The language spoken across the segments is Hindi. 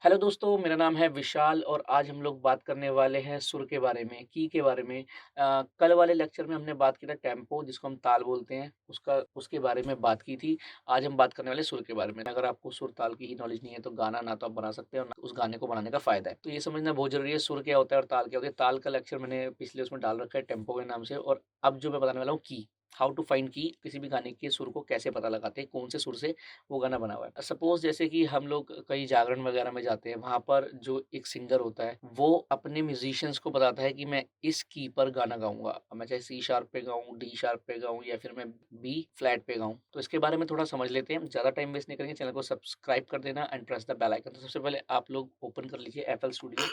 हेलो दोस्तों, मेरा नाम है विशाल और आज हम लोग बात करने वाले हैं सुर के बारे में, की के बारे में। कल वाले लेक्चर में हमने बात की था टेम्पो जिसको हम ताल बोलते हैं, उसके बारे में बात की थी। आज हम बात करने वाले सुर के बारे में। अगर आपको सुर ताल की ही नॉलेज नहीं है तो गाना ना तो आप बना सकते हैं और ना उस गाने को बनाने का फ़ायदा है। तो ये समझना बहुत ज़रूरी है सुर क्या होता है और ताल क्या होती है। ताल का लेक्चर मैंने पिछले उसमें डाल रखा है टेम्पो के नाम से, और अब जो मैं बताने वाला हूँ की, हाउ टू फाइंड की, किसी भी गाने के सुर को कैसे पता लगाते हैं, कौन से सुर से वो गाना बना हुआ है। सपोज़ जैसे कि हम लोग कहीं जागरण वगैरह में जाते हैं, वहाँ पर जो एक सिंगर होता है, वो अपने म्यूज़िशियंस को बताता है कि मैं इस की पर गाना गाऊँगा। अब मैं चाहे सी शार्प पे गाऊँ, डी शार्प पे गाऊँ या फिर मैं बी फ्लैट पे गाऊँ। तो इसके बारे में थोड़ा समझ लेते हैं। ज़्यादा टाइम वेस्ट नहीं करेंगे, चैनल को सब्सक्राइब कर देना and press the bell icon. तो सबसे पहले आप लोग ओपन कर लीजिए एफएल स्टूडियो।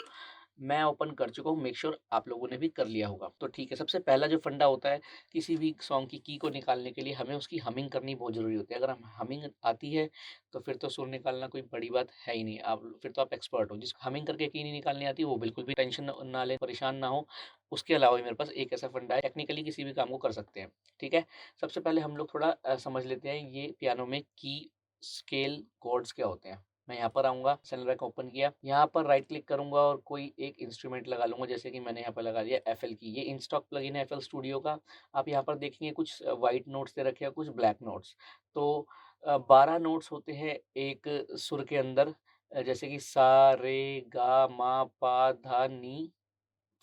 मैं ओपन कर चुका हूँ, मेक श्योर आप लोगों ने भी कर लिया होगा। तो ठीक है, सबसे पहला जो फंडा होता है किसी भी सॉन्ग की को निकालने के लिए हमें उसकी हमिंग करनी बहुत ज़रूरी होती है। अगर हम हमिंग आती है तो फिर तो सुर निकालना कोई बड़ी बात है ही नहीं। आप फिर तो आप एक्सपर्ट हो। जिसको हमिंग करके की नहीं निकालनी आती वो बिल्कुल भी टेंशन ना ले, परेशान ना हो। उसके अलावा भी मेरे पास एक ऐसा फंडा है, टेक्निकली किसी भी काम को कर सकते हैं। ठीक है, सबसे पहले हम लोग थोड़ा समझ लेते हैं ये पियानो में की, स्केल, कॉर्ड्स क्या होते हैं। मैं यहाँ पर आऊँगा, चैनल रैक ओपन किया, यहाँ पर राइट क्लिक करूँगा और कोई एक इंस्ट्रूमेंट लगा लूँगा। जैसे कि मैंने यहाँ पर लगा दिया एफएल की। ये इन स्टॉक प्लगइन है एफएल स्टूडियो का। आप यहाँ पर देखेंगे कुछ व्हाइट नोट्स दे रखे हैं, कुछ ब्लैक नोट्स। तो 12 नोट्स होते हैं एक सुर के अंदर। जैसे कि सा, रे, गा, मा, पा, धा, नी,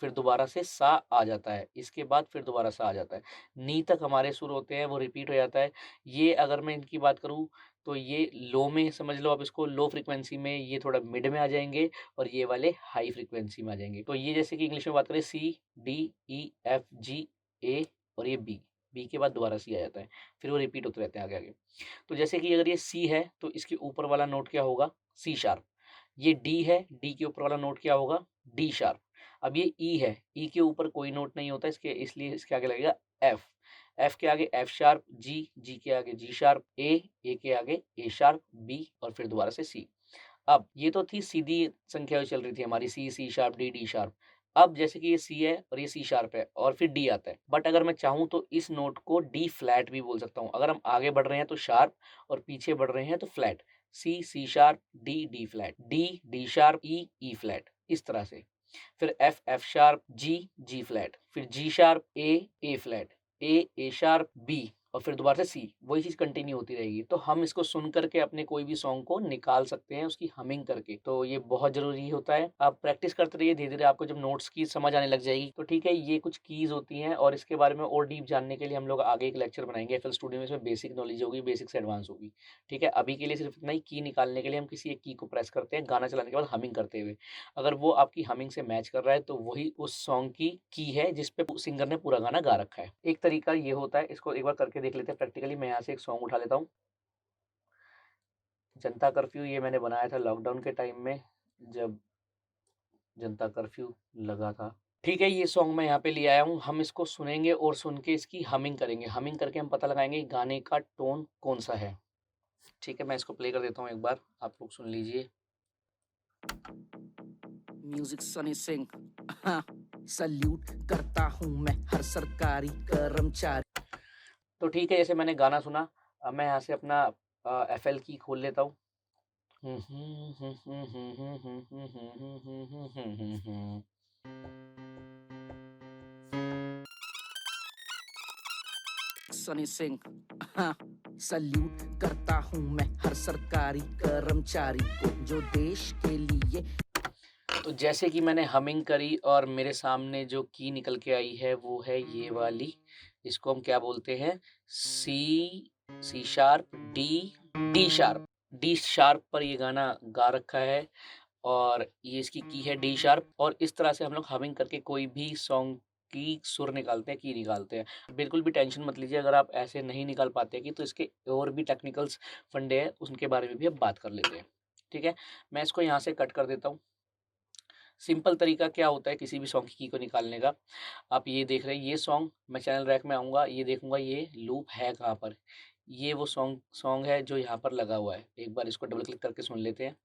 फिर दोबारा से सा आ जाता है, इसके बाद फिर दोबारा सा आ जाता है। नी तक हमारे सुर होते हैं, वो रिपीट हो जाता है। ये अगर मैं इनकी बात करूँ तो ये लो में समझ लो, आप इसको लो फ्रीक्वेंसी में, ये थोड़ा मिड में आ जाएँगे और ये वाले हाई फ्रीक्वेंसी में आ जाएँगे। तो ये जैसे कि इंग्लिश में बात करें सी, डी, ई, एफ, जी, ए और ये बी। बी के बाद दोबारा सी आ जाता है, फिर वो रिपीट होते रहते हैं आगे-आगे। तो जैसे कि अगर ये सी है तो इसके ऊपर वाला नोट क्या होगा? C sharp. ये डी है, डी के ऊपर वाला नोट क्या होगा? D sharp. अब ये ई है, ई के ऊपर कोई नोट नहीं होता, इसके इसलिए इसके आगे लगेगा एफ। एफ के आगे एफ शार्प, जी, जी के आगे जी शार्प, ए के आगे ए शार्प, बी और फिर दोबारा से सी। अब ये तो थी सीधी संख्या जो चल रही थी हमारी, सी, सी शार्प, डी शार्प। अब जैसे कि ये सी है और ये सी शार्प है और फिर डी आता है। बट अगर मैं चाहूँ तो इस नोट को डी फ्लैट भी बोल सकता हूँ। अगर हम आगे बढ़ रहे हैं तो शार्प और पीछे बढ़ रहे हैं तो flat. C, C sharp, D, D flat, D, D sharp, E, E flat, इस तरह से। फिर F, F sharp, G, G flat, फिर G sharp, A flat, A sharp, B और फिर दोबारा से सी। वही चीज़ कंटिन्यू होती रहेगी। तो हम इसको सुन करके अपने कोई भी सॉन्ग को निकाल सकते हैं उसकी हमिंग करके। तो ये बहुत ज़रूरी होता है। आप प्रैक्टिस करते रहिए, धीरे-धीरे आपको जब नोट्स की समझ आने लग जाएगी तो ठीक है, ये कुछ कीज़ होती हैं और इसके बारे में और डीप जानने के लिए हम लोग आगे एक लेक्चर बनाएँगे एफएल स्टूडियो में। इसमें बेसिक नॉलेज होगी, बेसिक से एडवांस होगी। ठीक है, अभी के लिए सिर्फ इतना ही, की निकालने के लिए हम किसी एक की को प्रेस करते हैं गाना चलाने के बाद हमिंग करते हुए। अगर वो आपकी हमिंग से मैच कर रहा है तो वही उस सॉन्ग की है जिस पे सिंगर ने पूरा गाना गा रखा है। एक तरीका ये होता है, इसको एक बार करके देख लेते हैं प्रैक्टिकली। मैं यहाँ से एक सॉन्ग उठा लेता हूँ, जनता कर्फ्यू। ये मैंने बनाया था लॉकडाउन के टाइम में, जब जनता कर्फ्यू लगा था। ठीक है, ये सॉन्ग मैं यहाँ पे ले आया हूँ। हम इसको सुनेंगे और सुन के इसकी हमिंग करेंगे। हमिंग करके हम पता लगाएंगे गाने का टोन कौन सा है। ठीक है, मैं इसको प्ले कर देता हूँ एक बार, आप लोग सुन लीजिए। म्यूजिक सनी सिंह। सल्यूट करता हूँ मैं हर सरकारी कर्मचारी। तो ठीक है, जैसे मैंने गाना सुना, अब मैं यहाँ से अपना एफएल की खोल लेता हूँ। सनी सिंह। सल्यूट करता हूँ मैं हर सरकारी कर्मचारी को जो देश के लिए। तो जैसे कि मैंने हमिंग करी और मेरे सामने जो की निकल के आई है वो है ये वाली। इसको हम क्या बोलते हैं? C, C sharp, D, D sharp. D sharp पर ये गाना गा रखा है और ये इसकी की है डी शार्प। और इस तरह से हम लोग हमिंग करके कोई भी सॉन्ग की सुर निकालते हैं, की निकालते हैं। बिल्कुल भी टेंशन मत लीजिए अगर आप ऐसे नहीं निकाल पाते कि, तो इसके और भी टेक्निकल्स फंडे हैं, उनके बारे में भी अब बात कर लेते हैं। ठीक है, मैं इसको यहाँ से कट कर देता हूँ। सिंपल तरीका क्या होता है किसी भी सॉन्ग की को निकालने का? आप ये देख रहे हैं ये सॉन्ग, मैं चैनल रैक में आऊँगा, ये देखूँगा ये लूप है कहाँ पर। ये वो सॉन्ग सॉन्ग है जो यहाँ पर लगा हुआ है। एक बार इसको डबल क्लिक करके सुन लेते हैं।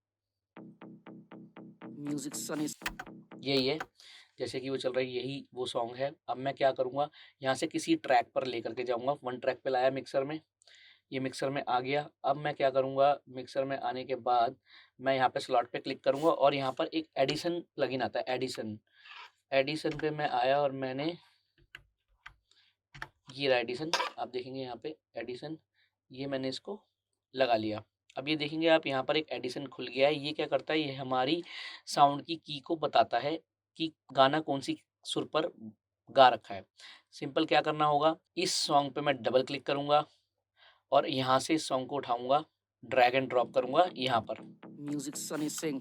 म्यूजिक सनी, यही है, जैसे कि वो चल रहा है, यही वो सॉन्ग है। अब मैं क्या करूँगा, यहाँ से किसी ट्रैक पर लेकर के जाऊँगा। वन ट्रैक पे लाया मिक्सर में, ये मिक्सर में आ गया। अब मैं क्या करूँगा, मिक्सर में आने के बाद मैं यहाँ पे स्लॉट पे क्लिक करूँगा और यहाँ पर एक एडिशन प्लगइन आता है, एडिशन। एडिशन पे मैं आया और मैंने ये रहा एडिशन, आप देखेंगे यहाँ पे एडिशन, ये मैंने इसको लगा लिया। अब ये देखेंगे आप यहाँ पर एक एडिशन खुल गया है। ये क्या करता है, ये हमारी साउंड की को बताता है कि गाना कौन सी सुर पर गा रखा है। सिंपल क्या करना होगा, इस सॉन्ग पे मैं डबल क्लिक करूँगा और यहाँ से इस सॉन्ग को उठाऊँगा, ड्रैग एंड ड्रॉप करूँगा यहाँ पर। म्यूजिक सनी सिंह,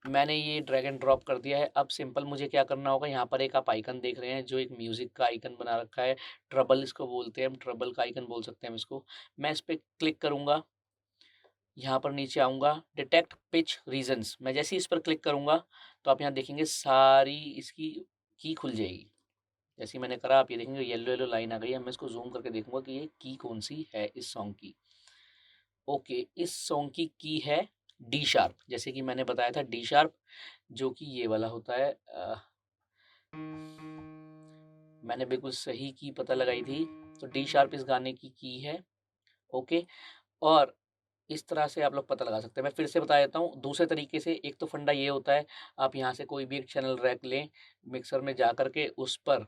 मैंने ये ड्रैग एंड ड्रॉप कर दिया है। अब सिंपल मुझे क्या करना होगा, यहाँ पर एक आप आइकन देख रहे हैं जो एक म्यूजिक का आइकन बना रखा है, ट्रबल इसको बोलते हैं हम, ट्रबल का आइकन बोल सकते हैं हम इसको। मैं इस पे क्लिक करूँगा, यहाँ पर नीचे आऊँगा, डिटेक्ट पिच रीजंस, मैं जैसे ही इस पर क्लिक करूँगा तो आप यहाँ देखेंगे सारी इसकी की खुल जाएगी। जैसे ही मैंने करा आप ये देखेंगे येलो येलो लाइन आ गई है। मैं इसको जूम करके देखूंगा कि ये की कौन सी है इस सॉन्ग की। ओके, इस सॉन्ग की है डी शार्प, जैसे कि मैंने बताया था डी शार्प, जो कि ये वाला होता है। मैंने बिल्कुल सही की पता लगाई थी, तो डी शार्प इस गाने की है। ओके, और इस तरह से आप लोग पता लगा सकते हैं। मैं फिर से बता देता हूँ दूसरे तरीके से। एक तो फंडा ये होता है, आप यहाँ से कोई भी एक चैनल रैक लें, मिक्सर में जा करके उस पर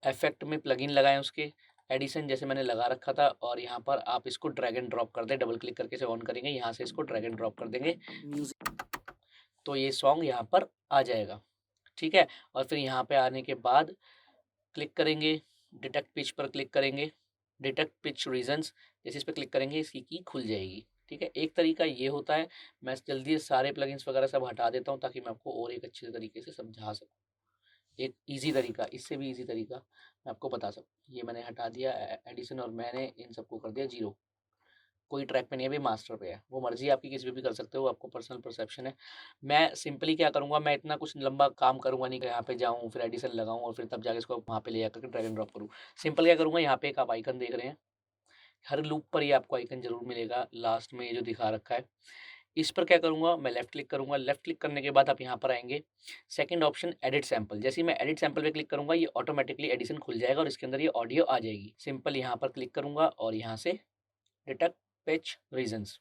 इफेक्ट में प्लगइन लगाएं, उसके एडिशन जैसे मैंने लगा रखा था, और यहाँ पर आप इसको ड्रैग एंड ड्रॉप कर दें, डबल क्लिक करके इसे ऑन करेंगे, यहाँ से इसको ड्रैग एंड ड्रॉप कर देंगे म्यूजिक, तो ये सॉन्ग यहाँ पर आ जाएगा। ठीक है, और फिर यहाँ पे आने के बाद क्लिक करेंगे, डिटेक्ट पिच पर क्लिक करेंगे, डिटेक्ट पिच रीजंस, जैसे इस पर क्लिक करेंगे इसकी की खुल जाएगी। ठीक है, एक तरीका ये होता है। मैं जल्दी से सारे प्लगइन्स वगैरह सब हटा देता हूँ ताकि मैं आपको और एक अच्छे तरीके से समझा सकूँ। एक इजी तरीका, इससे भी इजी तरीका मैं आपको बता सकूँ। ये मैंने हटा दिया एडिशन और मैंने इन सबको कर दिया जीरो। कोई ट्रैक पे नहीं है, अभी मास्टर पे है। वो मर्जी आपकी किसी पे भी कर सकते हो, आपको पर्सनल परसेप्शन है। मैं सिंपली क्या करूँगा, मैं इतना कुछ लंबा काम करूँगा नहीं कि यहाँ पे जाऊँ फिर एडिशन लगाऊँ और फिर तब जाके इसको वहाँ पे ले जाकर के ड्रैग एंड ड्रॉप करूँ। सिंपल क्या करूँगा, यहाँ पे एक आप आइकन देख रहे हैं, हर लूप पर ये आपको आइकन जरूर मिलेगा, लास्ट में ये जो दिखा रखा है, इस पर क्या करूँगा, मैं लेफ्ट क्लिक करूँगा। लेफ्ट क्लिक करने के बाद आप यहाँ पर आएंगे, सेकंड ऑप्शन एडिट सैंपल। जैसे ही मैं एडिट सैंपल पे क्लिक करूँगा, ये ऑटोमेटिकली एडिशन खुल जाएगा और इसके अंदर ये ऑडियो आ जाएगी। सिंपल यहाँ पर क्लिक करूँगा और यहाँ से डिटेक्ट पिच रीजंस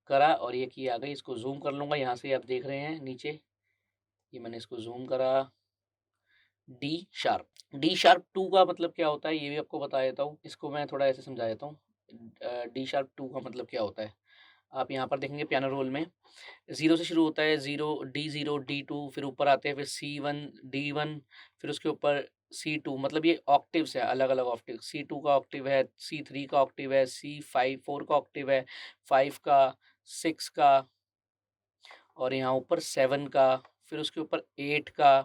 करा और ये की आ गई। इसको जूम कर लूँगा, यहाँ से आप देख रहे हैं नीचे, ये मैंने इसको जूम करा। D sharp, D sharp two का मतलब क्या होता है ये भी आपको बता देता हूँ। इसको मैं थोड़ा ऐसे समझा देता हूँ। डी शार्प टू का मतलब क्या होता है, आप यहाँ पर देखेंगे पियानो रोल में ज़ीरो से शुरू होता है, ज़ीरो डी टू, फिर ऊपर आते हैं, फिर सी वन डी वन, फिर उसके ऊपर सी टू, मतलब ये ऑक्टिव्स है, अलग अलग ऑक्टिव। सी टू का ऑक्टिव है, सी थ्री का ऑक्टिव है, सी फाइव फोर का ऑक्टिव है, फाइव का, सिक्स का, और यहाँ ऊपर सेवन का, फिर उसके ऊपर एट का,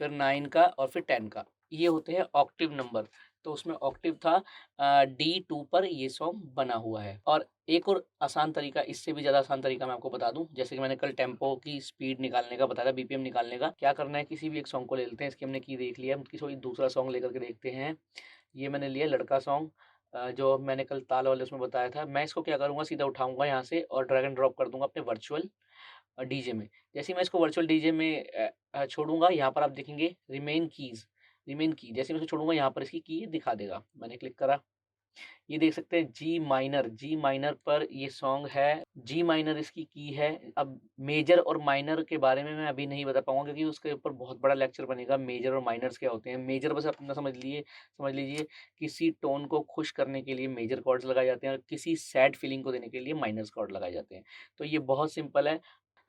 फिर 9 का और फिर 10 का। ये होते हैं ऑक्टिव नंबर। तो उसमें ऑक्टिव था D2 पर ये सॉन्ग बना हुआ है। और एक और आसान तरीका, इससे भी ज़्यादा आसान तरीका मैं आपको बता दूं, जैसे कि मैंने कल टेम्पो की स्पीड निकालने का बताया था, बीपीएम निकालने का। क्या करना है, किसी भी एक सॉन्ग को ले लेते हैं, इसकी हमने की देख लिया है, किसी दूसरा सॉन्ग लेकर के देखते हैं। ये मैंने लिया लड़का सॉन्ग, जो मैंने कल ताल वाले उसमें बताया था। मैं इसको क्या करूँगा, सीधा उठाऊंगा यहाँ से और ड्रैग एंड ड्रॉप कर दूंगा अपने वर्चुअल डीजे में। जैसे ही मैं इसको वर्चुअल डीजे में छोड़ूंगा, यहाँ पर आप देखेंगे रिमेन की, जैसे मैं इसको छोड़ूंगा यहाँ पर इसकी की दिखा देगा। मैंने क्लिक करा, ये देख सकते हैं जी माइनर पर ये सॉन्ग है, जी माइनर इसकी की है। अब मेजर और माइनर के बारे में मैं अभी नहीं बता पाऊंगा क्योंकि उसके ऊपर बहुत बड़ा लेक्चर बनेगा। मेजर और माइनर्स क्या होते हैं, मेजर बस अपना समझ लीजिए किसी टोन को खुश करने के लिए मेजर कॉर्ड्स लगाए जाते हैं और किसी सैड फीलिंग को देने के लिए माइनर्स कॉर्ड लगाए जाते हैं। तो ये बहुत सिंपल है।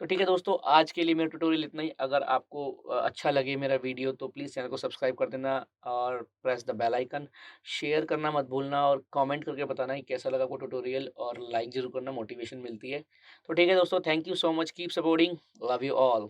तो ठीक है दोस्तों, आज के लिए मेरा ट्यूटोरियल इतना ही। अगर आपको अच्छा लगे मेरा वीडियो तो प्लीज़ चैनल को सब्सक्राइब कर देना और press the bell icon. Share करना मत भूलना और कमेंट करके बताना कि कैसा लगा आपको ट्यूटोरियल, और लाइक ज़रूर करना, मोटिवेशन मिलती है। तो ठीक है दोस्तों, thank you so much, keep supporting, love you all.